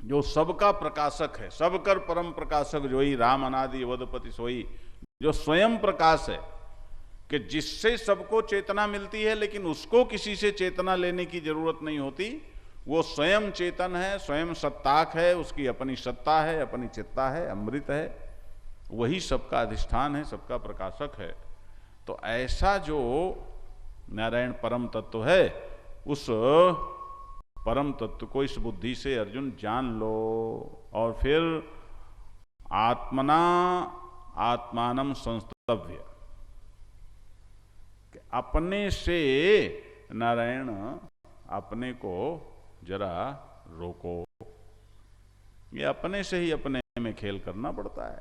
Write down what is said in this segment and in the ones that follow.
जो सबका प्रकाशक है, सबकर परम प्रकाशक जो ही राम अनादि अवधपति सोई, जो स्वयं प्रकाश है, कि जिससे सबको चेतना मिलती है लेकिन उसको किसी से चेतना लेने की जरूरत नहीं होती, वो स्वयं चेतन है, स्वयं सत्ताक है, उसकी अपनी सत्ता है, अपनी चित्ता है, अमृत है, वही सबका अधिष्ठान है, सबका प्रकाशक है। तो ऐसा जो नारायण परम तत्व है, उस परम तत्व को इस बुद्धि से अर्जुन जान लो। और फिर आत्मना आत्मानम संस्तव्य, अपने से नारायण अपने को जरा रोको। ये अपने से ही अपने में खेल करना पड़ता है,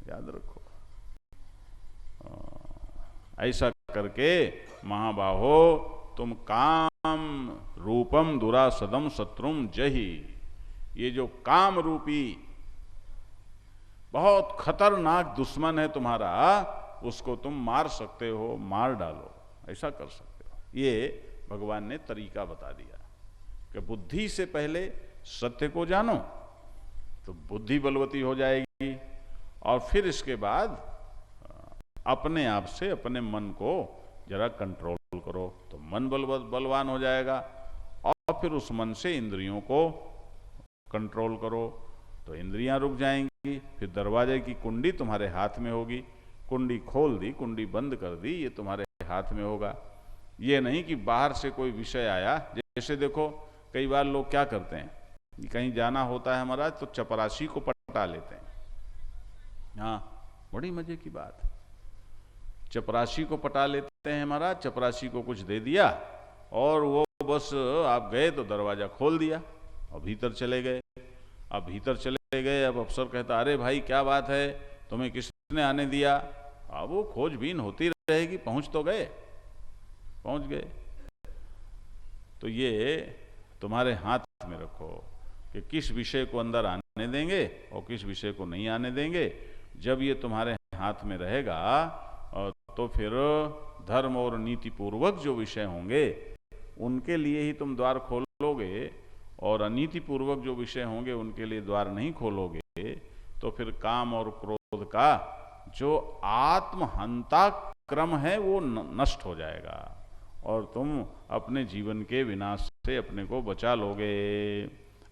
याद रखो। ऐसा करके महाबाहो तुम काम रूपम दुरासदम शत्रुम जही, ये जो काम रूपी बहुत खतरनाक दुश्मन है तुम्हारा, उसको तुम मार सकते हो, मार डालो, ऐसा कर सकते हो। ये भगवान ने तरीका बता दिया कि बुद्धि से पहले सत्य को जानो तो बुद्धि बलवती हो जाएगी, और फिर इसके बाद अपने आप से अपने मन को जरा कंट्रोल करो तो मन बलवान हो जाएगा, और फिर उस मन से इंद्रियों को कंट्रोल करो तो इंद्रियां रुक जाएंगी। फिर दरवाजे की कुंडी तुम्हारे हाथ में होगी, कुंडी खोल दी, कुंडी बंद कर दी, ये तुम्हारे हाथ में होगा। ये नहीं कि बाहर से कोई विषय आया। जैसे देखो कई बार लोग क्या करते हैं, कहीं जाना होता है हमारा तो चपरासी को पटा लेते हैं। हाँ, बड़ी मजे की बात, चपरासी को पटा लेते हैं महाराज। चपरासी को कुछ दे दिया और वो बस आप गए तो दरवाजा खोल दिया और भीतर चले गए। अब भीतर चले गए, अब अफसर कहता अरे भाई क्या बात है, तुम्हें किसने आने दिया? अब वो खोजबीन होती रहेगी, पहुंच तो गए, पहुंच गए। तो ये तुम्हारे हाथ में रखो कि किस विषय को अंदर आने देंगे और किस विषय को नहीं आने देंगे। जब ये तुम्हारे हाथ में रहेगा तो फिर धर्म और नीति पूर्वक जो विषय होंगे उनके लिए ही तुम द्वार खोलोगे, और अनीति पूर्वक जो विषय होंगे उनके लिए द्वार नहीं खोलोगे, तो फिर काम और क्रोध का जो आत्महंता क्रम है वो नष्ट हो जाएगा और तुम अपने जीवन के विनाश से अपने को बचा लोगे।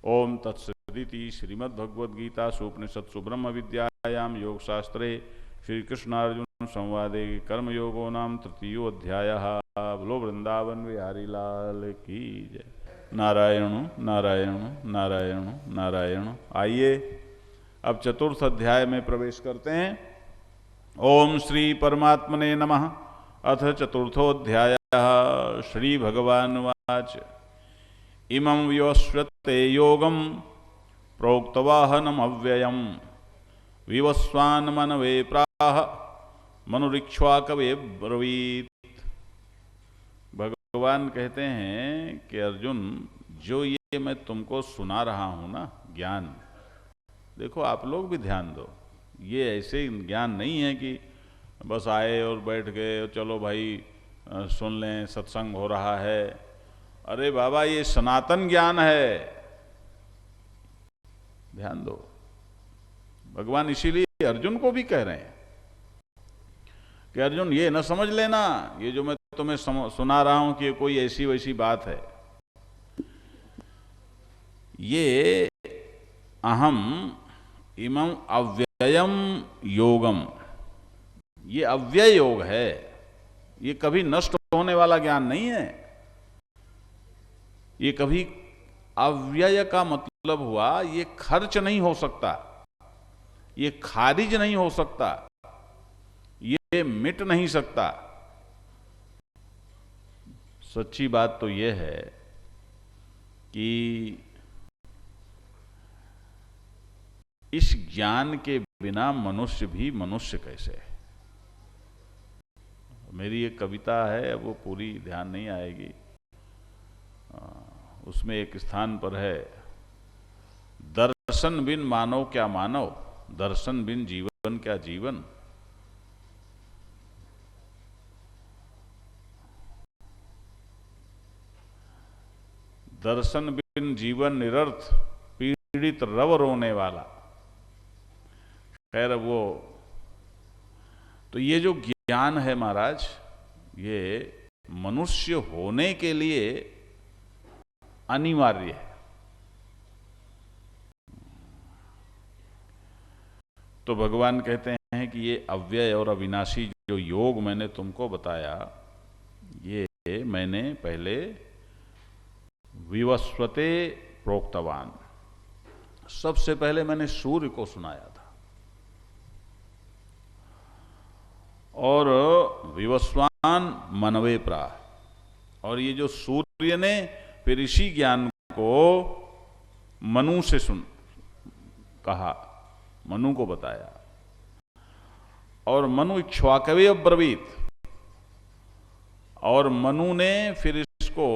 ओम तत्सदिति श्रीमद्भगवद्गीतासु उपनिषत्सु ब्रह्म विद्यायां योग शास्त्रे श्री कृष्णार्जुन संवादे कर्मयोगो नाम तृतीयो अध्यायः। बोलो वृंदावन बिहारी लाल की जय। नारायण नारायण नारायण नारायण। आइए अब चतुर्थ अध्याय में प्रवेश करते हैं। ओम श्री परमात्मने नमः। अथ चतुर्थोऽध्यायः। श्री भगवानुवाच इमं विवस्वते योगं प्रोक्तवाहनमव्ययं विवस्वान्मनवे प्राह मनुरिक्ष्वाकवे ब्रवीत। भगवान कहते हैं कि अर्जुन, जो ये मैं तुमको सुना रहा हूं ना ज्ञान, देखो आप लोग भी ध्यान दो, ये ऐसे ज्ञान नहीं है कि बस आए और बैठ गए और चलो भाई सुन लें, सत्संग हो रहा है। अरे बाबा, ये सनातन ज्ञान है, ध्यान दो। भगवान इसीलिए अर्जुन को भी कह रहे हैं कि अर्जुन ये न समझ लेना ये जो मैं तुम्हें सुना रहा हूं कि कोई ऐसी वैसी बात है। ये अहम इमं अव्ययम योगम, ये अव्यय योग है, ये कभी नष्ट होने वाला ज्ञान नहीं है। ये कभी अव्यय का मतलब हुआ ये खर्च नहीं हो सकता, ये खारिज नहीं हो सकता, ये मिट नहीं सकता। सच्ची बात तो यह है कि इस ज्ञान के बिना मनुष्य भी मनुष्य कैसे है। मेरी एक कविता है, वो पूरी ध्यान नहीं आएगी, उसमें एक स्थान पर है, दर्शन बिन मानव क्या मानव, दर्शन बिन जीवन क्या जीवन। दर्शन बिन जीवन निरर्थ, पीड़ित रव रोने वाला। खैर वो तो ये जो ज्ञान है महाराज, ये मनुष्य होने के लिए अनिवार्य है। तो भगवान कहते हैं कि ये अव्यय और अविनाशी जो योग मैंने तुमको बताया, ये मैंने पहले विवस्वते प्रोक्तवान, सबसे पहले मैंने सूर्य को सुनाया था, और विवस्वान मनवे प्रा, और ये जो सूर्य ने फिर इसी ज्ञान को मनु से कहा, मनु को बताया, और मनु इक्ष्वाकवे अब्रवीत, और मनु ने फिर इसको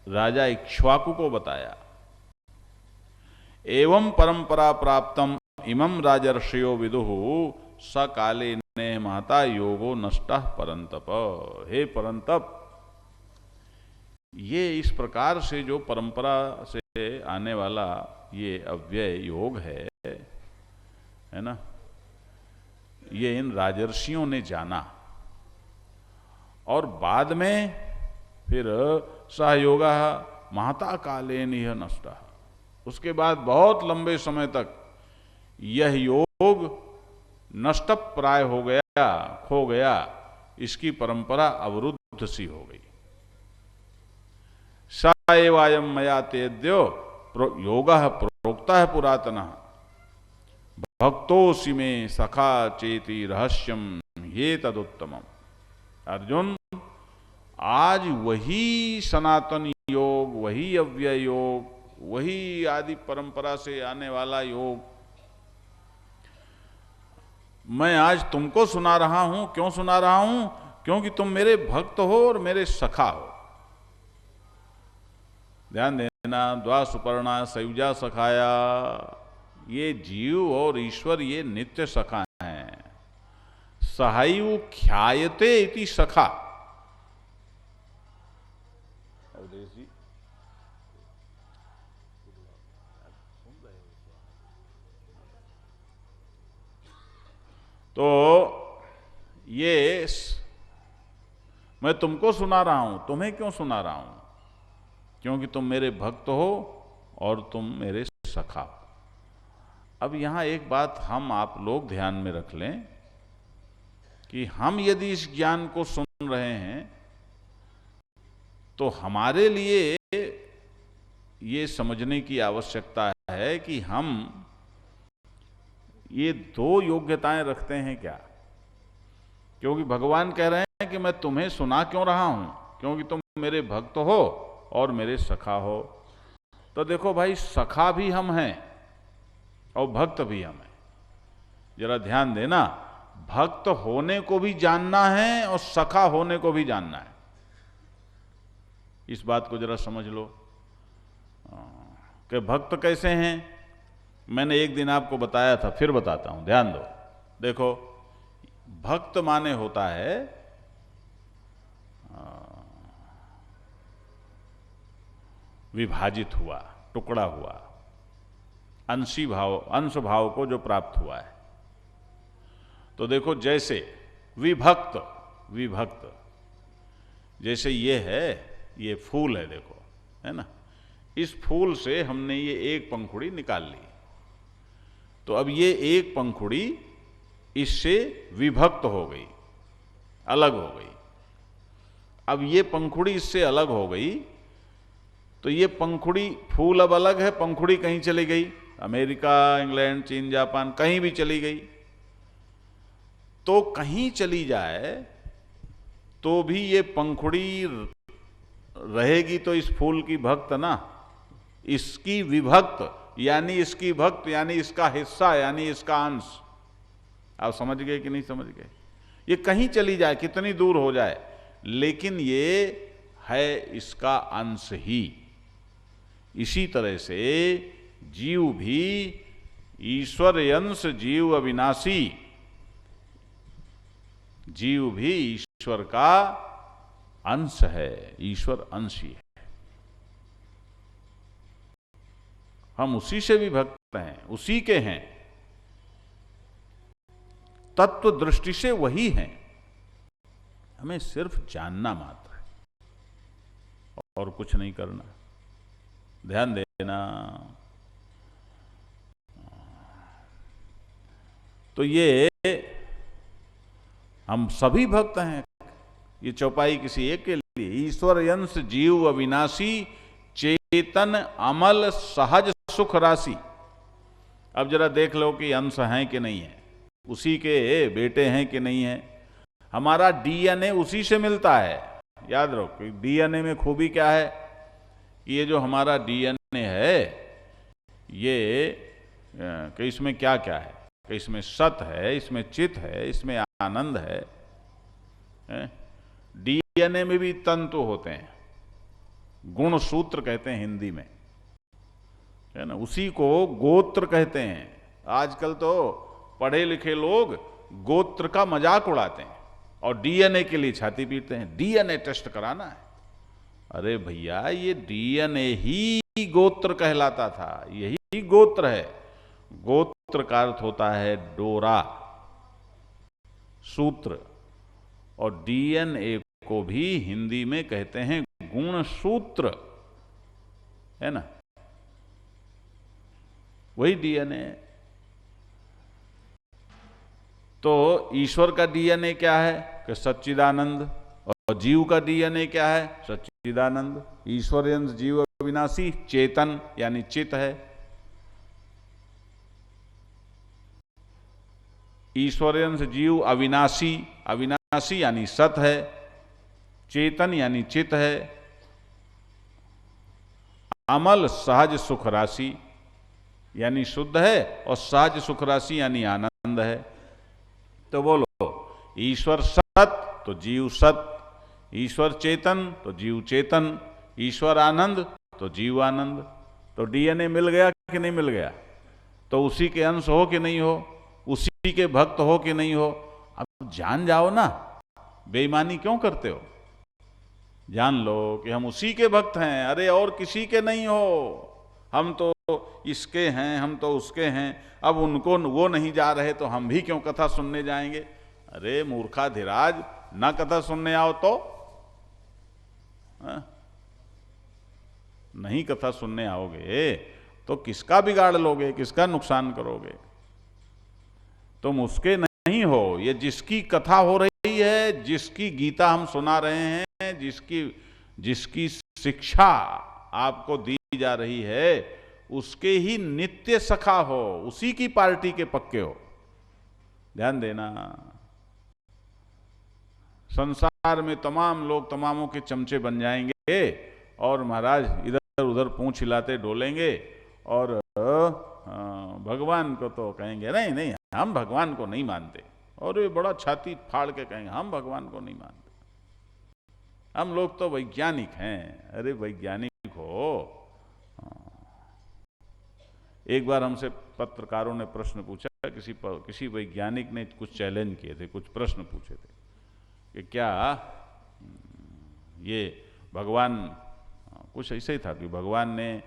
राजा इक्ष्वाकु को बताया। एवं परंपरा प्राप्तम इमं राजर्षयो विदुः स काले ने महता योगो नष्टः परंतप। हे परंतप, ये इस प्रकार से जो परंपरा से आने वाला ये अव्यय योग है ना, ये इन राजर्षियों ने जाना, और बाद में फिर सहयोगा महता कालेन यह नष्ट, उसके बाद बहुत लंबे समय तक यह योग नष्ट प्राय हो गया, खो गया, इसकी परंपरा अवरुद्ध सी हो गई। स एवायम मया तेद्यो योगः प्रोक्तः पुरातनः भक्तोऽसि मे सखा चेति रहस्यम ये तदुत्तमम्। अर्जुन, आज वही सनातन योग, वही अव्यय योग, वही आदि परंपरा से आने वाला योग मैं आज तुमको सुना रहा हूं। क्यों सुना रहा हूं? क्योंकि तुम मेरे भक्त हो और मेरे सखा हो। ध्यान देना, द्वा सुपर्णा सयुजा सखाया, ये जीव और ईश्वर ये नित्य सखा हैं। सहायु ख्यायते इति सखा। तो ये मैं तुमको सुना रहा हूं। तुम्हें क्यों सुना रहा हूं? क्योंकि तुम मेरे भक्त हो और तुम मेरे सखा हो। अब यहां एक बात हम आप लोग ध्यान में रख लें कि हम यदि इस ज्ञान को सुन रहे हैं तो हमारे लिए ये समझने की आवश्यकता है कि हम ये दो योग्यताएं रखते हैं क्या। क्योंकि भगवान कह रहे हैं कि मैं तुम्हें सुना क्यों रहा हूं? क्योंकि तुम मेरे भक्त हो और मेरे सखा हो। तो देखो भाई, सखा भी हम हैं और भक्त भी हम हैं। जरा ध्यान देना, भक्त होने को भी जानना है और सखा होने को भी जानना है। इस बात को जरा समझ लो कि भक्त कैसे हैं। मैंने एक दिन आपको बताया था, फिर बताता हूं, ध्यान दो। देखो, भक्त माने होता है विभाजित हुआ, टुकड़ा हुआ, अंशी भाव, अंश भाव को जो प्राप्त हुआ है। तो देखो, जैसे विभक्त, विभक्त जैसे ये है, ये फूल है, देखो, है ना। इस फूल से हमने ये एक पंखुड़ी निकाल ली। तो अब ये एक पंखुड़ी इससे विभक्त हो गई, अलग हो गई। अब ये पंखुड़ी इससे अलग हो गई, तो ये पंखुड़ी, फूल अब अलग है, पंखुड़ी कहीं चली गई, अमेरिका, इंग्लैंड, चीन, जापान, कहीं भी चली गई। तो कहीं चली जाए तो भी ये पंखुड़ी रहेगी तो इस फूल की भक्त ना, इसकी विभक्त यानी इसकी भक्त यानी इसका हिस्सा यानी इसका अंश। आप समझ गए कि नहीं समझ गए? ये कहीं चली जाए, कितनी दूर हो जाए, लेकिन ये है इसका अंश ही। इसी तरह से जीव भी ईश्वर अंश, जीव अविनाशी, जीव भी ईश्वर का अंश है, ईश्वर अंश ही है। हम उसी से भी भक्त हैं, उसी के हैं, तत्व दृष्टि से वही हैं, हमें सिर्फ जानना मात्र है और कुछ नहीं करना। ध्यान देना। तो ये हम सभी भक्त हैं। ये चौपाई किसी एक के लिए, ईश्वर यंश जीव अविनाशी चेतन अमल सहज सुख राशि। अब जरा देख लो कि अंश हैं कि नहीं है, उसी के बेटे हैं कि नहीं है। हमारा डीएनए उसी से मिलता है। याद रखो डीएनए में खूबी क्या है कि ये जो हमारा डीएनए है ये कि इसमें क्या क्या है, कि इसमें सत है, इसमें चित है, इसमें आनंद है। डीएनए में भी तंतु होते हैं, गुण सूत्र कहते हैं हिंदी में, है ना। उसी को गोत्र कहते हैं। आजकल तो पढ़े लिखे लोग गोत्र का मजाक उड़ाते हैं और डीएनए के लिए छाती पीटते हैं, डीएनए टेस्ट कराना है। अरे भैया ये डीएनए ही गोत्र कहलाता था, यही गोत्र है। गोत्र का अर्थ होता है डोरा, सूत्र, और डीएनए को भी हिंदी में कहते हैं गुण सूत्र, है ना। वही डीएनए। तो ईश्वर का डीएनए क्या है कि सच्चिदानंद, और जीव का डीएनए क्या है, सच्चिदानंद। ईश्वर यंश जीव अविनाशी चेतन यानी चित है, ईश्वर यंश जीव अविनाशी, अविनाशी यानी सत है, चेतन यानी चित है, अमल सहज सुख राशि यानी शुद्ध है, और सहज सुख राशि यानी आनंद है। तो बोलो ईश्वर सत तो जीव सत, ईश्वर चेतन तो जीव चेतन, ईश्वर आनंद तो जीव आनंद। तो डीएनए मिल गया कि नहीं मिल गया? तो उसी के अंश हो कि नहीं हो, उसी के भक्त हो कि नहीं हो। अब जान जाओ ना, बेईमानी क्यों करते हो? जान लो कि हम उसी के भक्त हैं, अरे और किसी के नहीं हो। हम तो इसके हैं, हम तो उसके हैं, अब उनको वो नहीं जा रहे तो हम भी क्यों कथा सुनने जाएंगे? अरे मूर्खाधिराज, ना कथा सुनने आओ तो नहीं कथा सुनने आओगे तो किसका बिगाड़ लोगे, किसका नुकसान करोगे? तुम उसके नहीं हो, ये जिसकी कथा हो रही है, जिसकी गीता हम सुना रहे हैं, जिसकी शिक्षा आपको दी जा रही है, उसके ही नित्य सखा हो, उसी की पार्टी के पक्के हो। ध्यान देना। संसार में तमाम लोग तमामों के चमचे बन जाएंगे और महाराज इधर उधर पूंछ हिलाते डोलेंगे और भगवान को तो कहेंगे नहीं नहीं हम भगवान को नहीं मानते, और ये बड़ा छाती फाड़ के कहेंगे हम भगवान को नहीं मानते, हम लोग तो वैज्ञानिक हैं। अरे वैज्ञानिक हो। एक बार हमसे पत्रकारों ने प्रश्न पूछा, किसी वैज्ञानिक ने कुछ चैलेंज किए थे, कुछ प्रश्न पूछे थे कि क्या ये भगवान, कुछ ऐसे ही था कि भगवान ने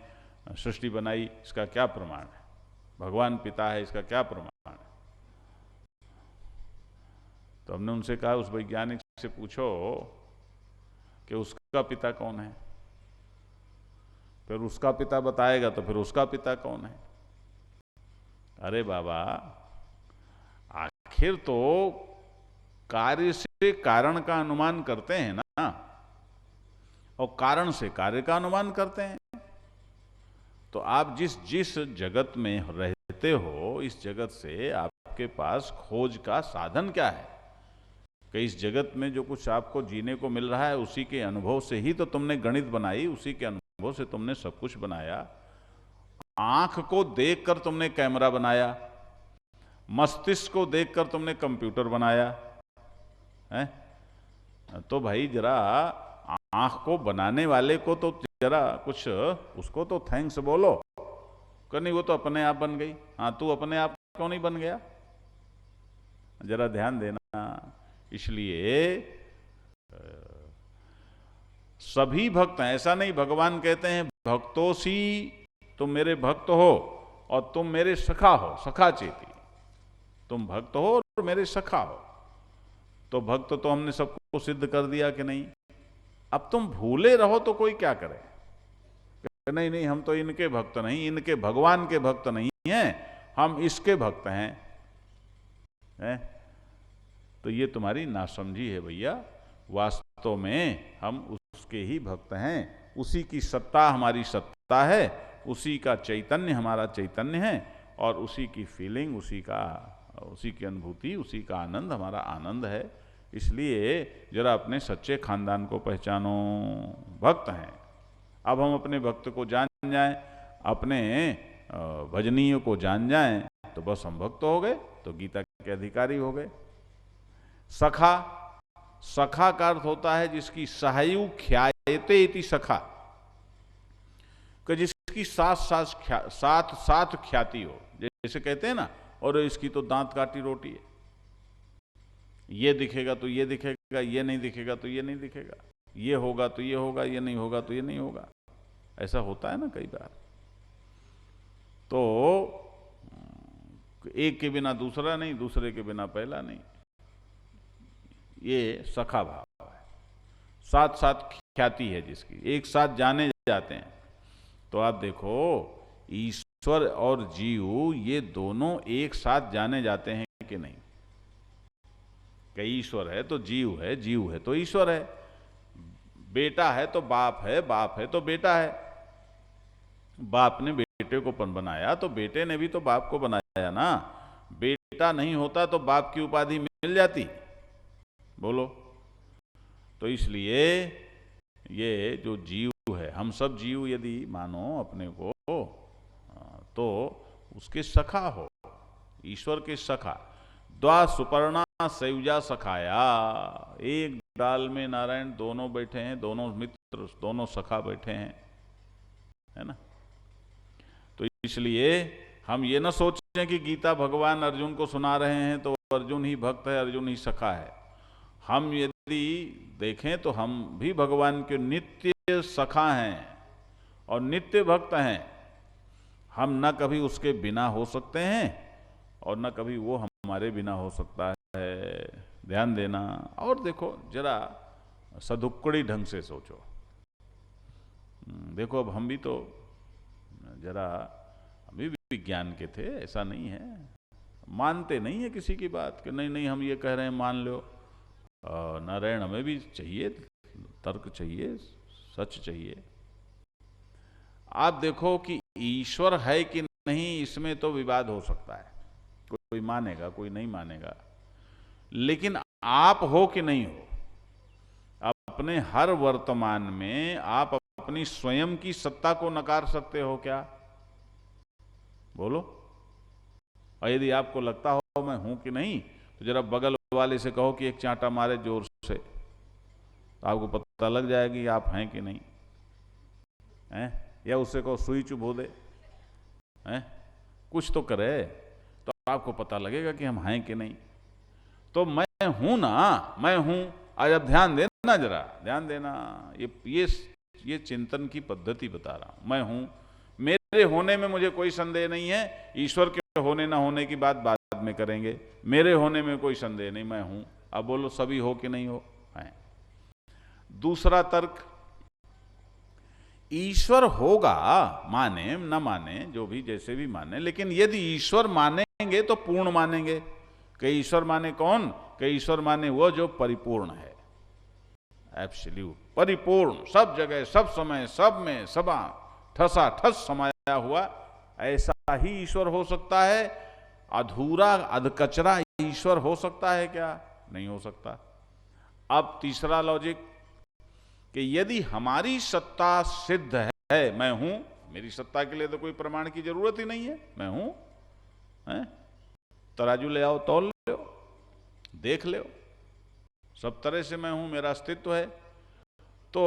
सृष्टि बनाई, इसका क्या प्रमाण है? भगवान पिता है, इसका क्या प्रमाण है? तो हमने उनसे कहा उस वैज्ञानिक से पूछो कि उसका पिता कौन है, फिर उसका पिता बताएगा तो फिर उसका पिता कौन है। अरे बाबा, आखिर तो कार्य से कारण का अनुमान करते हैं ना, और कारण से कार्य का अनुमान करते हैं। तो आप जिस जगत में रहते हो, इस जगत से आपके पास खोज का साधन क्या है? कि इस जगत में जो कुछ आपको जीने को मिल रहा है, उसी के अनुभव से ही तो तुमने गणित बनाई, उसी के अनुभव से तुमने सब कुछ बनाया। आंख को देखकर तुमने कैमरा बनाया, मस्तिष्क को देखकर तुमने कंप्यूटर बनाया है। तो भाई जरा आंख को बनाने वाले को तो जरा कुछ उसको तो थैंक्स बोलो। कि नहीं वो तो अपने आप बन गई। हाँ, तू अपने आप क्यों नहीं बन गया? जरा ध्यान देना। इसलिए सभी भक्त हैं, ऐसा नहीं। भगवान कहते हैं भक्तोसी तुम मेरे भक्त हो और तुम मेरे सखा हो, सखा चेती। तुम भक्त हो और मेरे सखा हो। तो भक्त तो हमने सबको सिद्ध कर दिया कि नहीं। अब तुम भूले रहो तो कोई क्या करे। नहीं नहीं, हम तो इनके भक्त नहीं, इनके भगवान के भक्त नहीं हैं, हम इसके भक्त हैं। तो ये तुम्हारी नासमझी है भैया। वास्तव में हम उसके ही भक्त हैं, उसी की सत्ता हमारी सत्ता है, उसी का चैतन्य हमारा चैतन्य है, और उसी की फीलिंग, उसी की अनुभूति, उसी का आनंद हमारा आनंद है। इसलिए जरा अपने सच्चे खानदान को पहचानो। भक्त हैं। अब हम अपने भक्त को जान जाएं, अपने भजनीय को जान जाएं, तो बस हम भक्त हो गए, तो गीता के अधिकारी हो गए। सखा, सखा का अर्थ होता है जिसकी सहायु ख्यायते इति सखा, कि जिसकी साथ साथ ख्याति हो। जैसे कहते हैं ना, और इसकी तो दांत काटी रोटी है, ये दिखेगा तो ये दिखेगा, ये नहीं दिखेगा तो ये नहीं दिखेगा, ये होगा तो ये होगा, ये नहीं होगा तो ये नहीं होगा। ऐसा होता है ना कई बार। तो एक के बिना दूसरा नहीं, दूसरे के बिना पहला नहीं, ये सखा भाव है। साथ साथ ख्याति है जिसकी, एक साथ जाने जाते हैं। तो आप देखो, ईश्वर और जीव ये दोनों एक साथ जाने जाते हैं कि नहीं। कि ईश्वर है तो जीव है, जीव है तो ईश्वर है, बेटा है तो बाप है, बाप है तो बेटा है। बाप ने बेटे को बनाया तो बेटे ने भी तो बाप को बनाया ना। बेटा नहीं होता तो बाप की उपाधि मिल जाती, बोलो। तो इसलिए ये जो जीव है, हम सब जीव यदि मानो अपने को, तो उसके सखा हो, ईश्वर के सखा। द्वा सुपर्णा सयुजा सखाया, एक डाल में नारायण दोनों बैठे हैं, दोनों मित्र, दोनों सखा बैठे हैं, है ना। तो इसलिए हम ये ना सोचें कि गीता भगवान अर्जुन को सुना रहे हैं तो अर्जुन ही भक्त है, अर्जुन ही सखा है। हम यदि देखें तो हम भी भगवान के नित्य सखा हैं और नित्य भक्त हैं। हम न कभी उसके बिना हो सकते हैं और न कभी वो हमारे बिना हो सकता है। ध्यान देना। और देखो, जरा सदुक्कड़ी ढंग से सोचो। देखो, अब हम भी तो जरा, हम भी विज्ञान के थे, ऐसा नहीं है, मानते नहीं है किसी की बात कि नहीं नहीं हम ये कह रहे हैं मान लो। नारायण, हमें भी चाहिए, तर्क चाहिए, सच चाहिए। आप देखो कि ईश्वर है कि नहीं, इसमें तो विवाद हो सकता है, कोई मानेगा कोई नहीं मानेगा, लेकिन आप हो कि नहीं हो। अपने हर वर्तमान में आप अपनी स्वयं की सत्ता को नकार सकते हो क्या? बोलो। और यदि आपको लगता हो मैं हूं कि नहीं, तो जरा बगल वाले से कहो कि एक चांटा मारे जोर से, तो आपको पता लग जाएगा कि आप हैं कि नहीं हैं। या उससे कहो सुई चुभो दे, हैं, कुछ तो करे, तो आपको पता लगेगा कि हम हैं कि नहीं। तो मैं हूं ना, मैं हूं। आज अब ध्यान देना, जरा ध्यान देना। ये चिंतन की पद्धति बता रहा हूं। मैं हूं, मेरे होने में मुझे कोई संदेह नहीं है। ईश्वर के होने ना होने की बात बाद में करेंगे। मेरे होने में कोई संदेह नहीं, मैं हूं। अब बोलो, सभी हो कि नहीं हो? हैं। दूसरा तर्क, ईश्वर होगा, माने न माने, जो भी जैसे भी माने, लेकिन यदि ईश्वर मानेंगे तो पूर्ण मानेंगे। कि ईश्वर माने कौन? कि ईश्वर माने वो जो परिपूर्ण है, एब्सोल्यूट, परिपूर्ण, सब जगह, सब समय, सब में, सबा ठसा ठस समाया हुआ, ऐसा ही ईश्वर हो सकता है। अधूरा अधकचरा ईश्वर हो सकता है क्या? नहीं हो सकता। अब तीसरा लॉजिक, कि यदि हमारी सत्ता सिद्ध है, मैं हूं, मेरी सत्ता के लिए तो कोई प्रमाण की जरूरत ही नहीं है, मैं हूं, हैं? तराजू ले आओ, तौल लो, देख लो, सब तरह से मैं हूं, मेरा अस्तित्व है। तो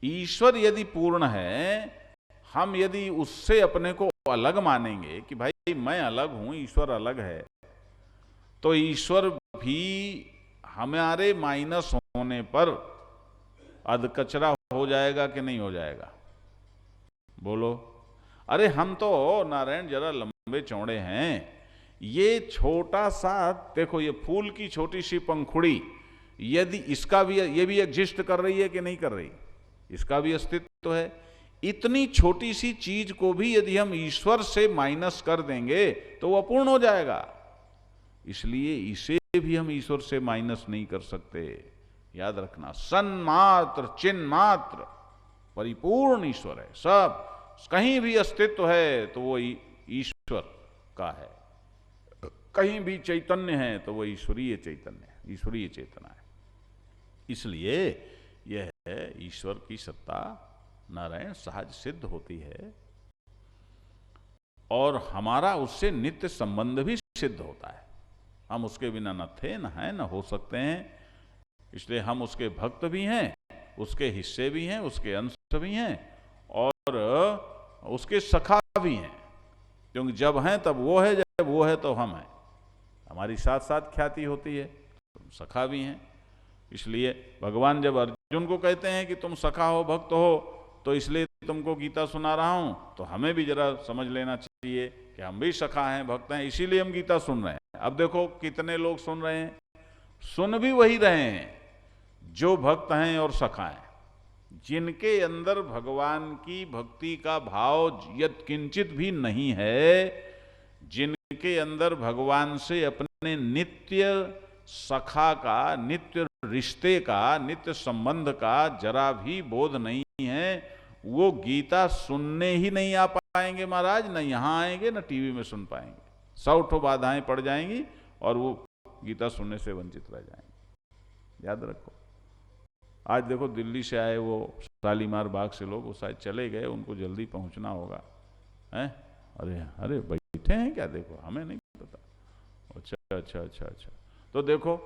ईश्वर यदि पूर्ण है, हम यदि उससे अपने को अलग मानेंगे कि भाई मैं अलग हूं, ईश्वर अलग है, तो ईश्वर भी हमारे माइनस होने पर अधकचरा हो जाएगा कि नहीं हो जाएगा? बोलो। अरे हम तो नारायण जरा लंबे चौड़े हैं, ये छोटा सा देखो, ये फूल की छोटी सी पंखुड़ी, यदि इसका भी, ये भी एग्जिस्ट कर रही है कि नहीं कर रही, इसका भी अस्तित्व है। इतनी छोटी सी चीज को भी यदि हम ईश्वर से माइनस कर देंगे तो वो अपूर्ण हो जाएगा। इसलिए इसे भी हम ईश्वर से माइनस नहीं कर सकते। याद रखना, सन्मात्र चिन्ह मात्र परिपूर्ण ईश्वर है। सब कहीं भी अस्तित्व है तो वो ईश्वर का है, कहीं भी चैतन्य है तो वो ईश्वरीय चैतन्य है, ईश्वरीय चेतना है। इसलिए यह है ईश्वर की सत्ता नारायण सहज सिद्ध होती है और हमारा उससे नित्य संबंध भी सिद्ध होता है। हम उसके बिना न थे, न हैं, न हो सकते हैं। इसलिए हम उसके भक्त भी हैं, उसके हिस्से भी हैं, उसके अंश भी हैं और उसके सखा भी हैं। क्योंकि जब हैं तब वो है, जब वो है तो हम हैं। हमारी साथ साथ ख्याति होती है, तुम सखा भी हैं। इसलिए भगवान जब अर्जुन को कहते हैं कि तुम सखा हो, भक्त हो, तो इसलिए तुमको गीता सुना रहा हूं, तो हमें भी जरा समझ लेना चाहिए कि हम भी सखा हैं, भक्त हैं, इसीलिए हम गीता सुन रहे हैं। अब देखो कितने लोग सुन रहे हैं, सुन भी वही रहे हैं जो भक्त हैं और सखा हैं, जिनके अंदर भगवान की भक्ति का भाव यद किंचित भी नहीं है, जिनके अंदर भगवान से अपने नित्य सखा का, नित्य रिश्ते का, नित्य संबंध का जरा भी बोध नहीं है, वो गीता सुनने ही नहीं आ पाएंगे महाराज। न यहां आएंगे न टीवी में सुन पाएंगे। 100 बाधाएं पड़ जाएंगी और वो गीता सुनने से वंचित रह जाएंगे। याद रखो। आज देखो दिल्ली से आए वो शालीमार बाग से लोग, वो शायद चले गए, उनको जल्दी पहुंचना होगा, हैं? अरे अरे बैठे हैं क्या? देखो हमें नहीं पता। अच्छा अच्छा अच्छा अच्छा। तो देखो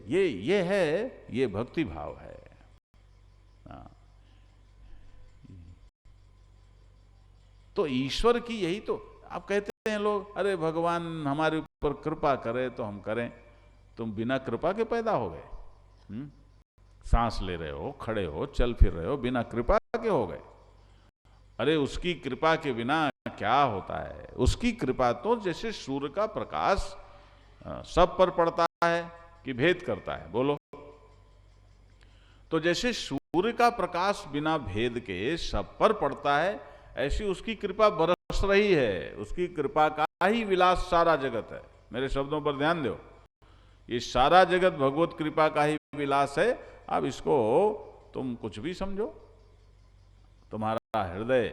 ये है, ये भक्ति भाव है। तो ईश्वर की यही तो, आप कहते हैं लोग, अरे भगवान हमारे ऊपर कृपा करे तो हम करें। तुम बिना कृपा के पैदा हो गए? सांस ले रहे हो, खड़े हो, चल फिर रहे हो, बिना कृपा के हो गए? अरे उसकी कृपा के बिना क्या होता है? उसकी कृपा तो जैसे सूर्य का प्रकाश सब पर पड़ता है कि भेद करता है, बोलो। तो जैसे सूर्य का प्रकाश बिना भेद के सब पर पड़ता है, ऐसी उसकी कृपा बरस रही है। उसकी कृपा का ही विलास सारा जगत है। मेरे शब्दों पर ध्यान दो, ये सारा जगत भगवत कृपा का ही विलास है। अब इसको तुम कुछ भी समझो। तुम्हारा हृदय,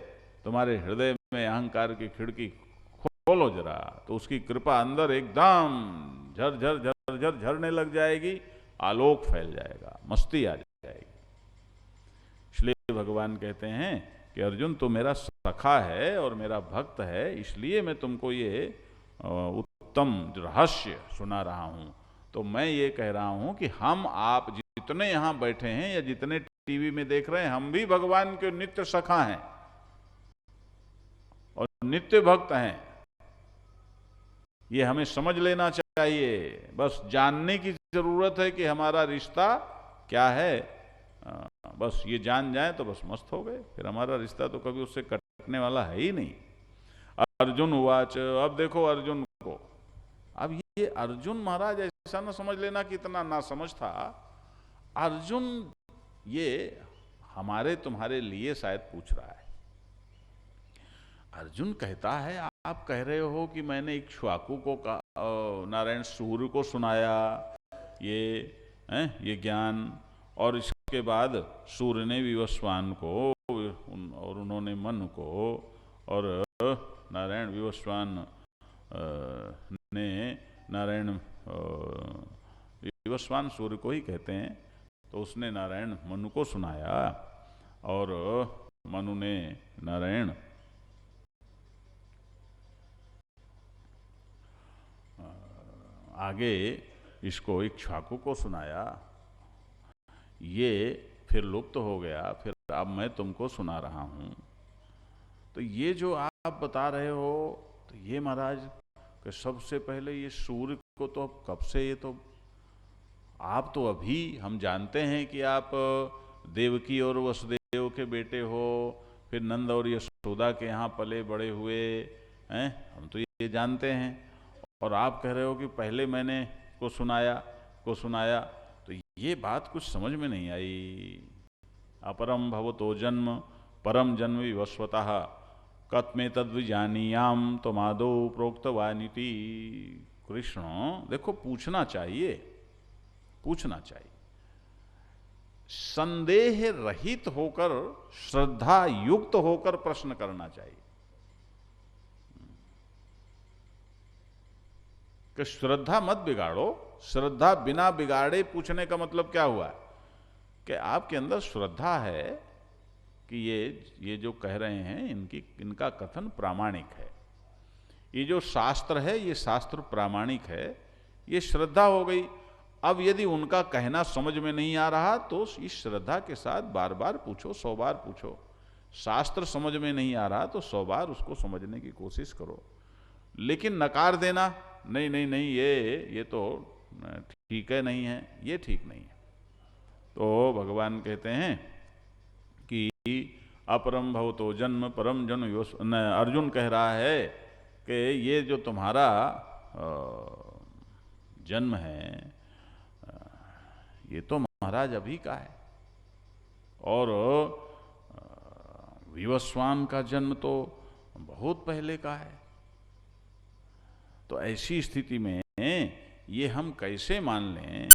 तुम्हारे हृदय में अहंकार की खिड़की खोलो जरा, तो उसकी कृपा अंदर एकदम झर झर झर झर झरने लग जाएगी, आलोक फैल जाएगा, मस्ती आ जाएगी। इसलिए भगवान कहते हैं कि अर्जुन तो मेरा सखा है और मेरा भक्त है, इसलिए मैं तुमको ये उत्तम रहस्य सुना रहा हूं। तो मैं ये कह रहा हूं कि हम आप जितने यहां बैठे हैं या जितने टीवी में देख रहे हैं, हम भी भगवान के नित्य सखा हैं और नित्य भक्त हैं। ये हमें समझ लेना चाहिए। बस जानने की जरूरत है कि हमारा रिश्ता क्या है। बस ये जान जाए तो बस मस्त हो गए, फिर हमारा रिश्ता तो कभी उससे कटने वाला है ही नहीं। अर्जुन उवाच, अब देखो अर्जुन को, अब ये अर्जुन महाराज ऐसा ना समझ लेना कि इतना ना समझ था। अर्जुन ये हमारे तुम्हारे लिए शायद पूछ रहा है। अर्जुन कहता है, आप कह रहे हो कि मैंने इक्ष्वाकु को नारायण सूर्य को सुनाया ये ज्ञान, और इसके बाद सूर्य ने विवस्वान को और उन्होंने मन को, और नारायण विवस्वान ने नारायण विवस्वान सूर्य को ही कहते हैं, तो उसने नारायण मनु को सुनाया और मनु ने नारायण आगे इसको इक्ष्वाकु को सुनाया। ये फिर लुप्त हो गया, फिर अब मैं तुमको सुना रहा हूं। तो ये जो आप बता रहे हो, तो ये महाराज कि सबसे पहले ये सूर्य को तो कब से, ये तो आप तो अभी हम जानते हैं कि आप देवकी और वसुदेव के बेटे हो, फिर नंद और यशोदा के यहाँ पले बड़े हुए हैं, हम तो ये जानते हैं। और आप कह रहे हो कि पहले मैंने को सुनाया, तो ये बात कुछ समझ में नहीं आई। अपरम भवतो जन्म परम जन्म विवस्वतः कत्मे तद्विजानीयाम तो मादो प्रोक्तवानिति। कृष्ण देखो, पूछना चाहिए, संदेह रहित होकर, श्रद्धा युक्त होकर प्रश्न करना चाहिए। कि श्रद्धा मत बिगाड़ो। श्रद्धा बिना बिगाड़े पूछने का मतलब क्या हुआ कि आपके अंदर श्रद्धा है कि ये जो कह रहे हैं इनका कथन प्रामाणिक है, ये जो शास्त्र है ये शास्त्र प्रामाणिक है, ये श्रद्धा हो गई। अब यदि उनका कहना समझ में नहीं आ रहा तो इस श्रद्धा के साथ बार बार पूछो, 100 बार पूछो। शास्त्र समझ में नहीं आ रहा तो 100 बार उसको समझने की कोशिश करो। लेकिन नकार देना, नहीं नहीं नहीं, ये तो ठीक है, नहीं है, ये ठीक नहीं है। तो भगवान कहते हैं कि अपरम भवतो जन्म परम जन्म। अर्जुन कह रहा है कि ये जो तुम्हारा जन्म है ये तो महाराज अभी का है, और विवस्वान का जन्म तो बहुत पहले का है। तो ऐसी स्थिति में ये हम कैसे मान लें